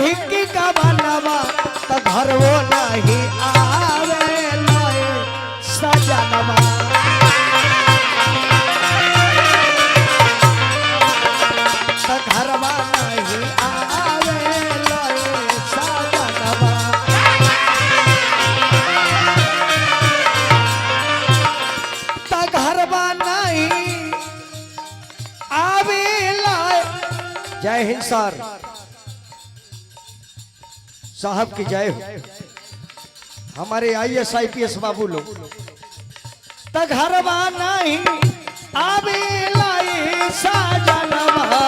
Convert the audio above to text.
कही की गवनवा त घर वो नहीं आवे लय सजनवा त घरवा नहीं आवे लय सजनवा त घरवा नहीं आवे लय। जय हिंद सर साहब की जय हो। हमारे IAS IPS बाबू लोग त घरवा नहीं आवे लाई सजनवा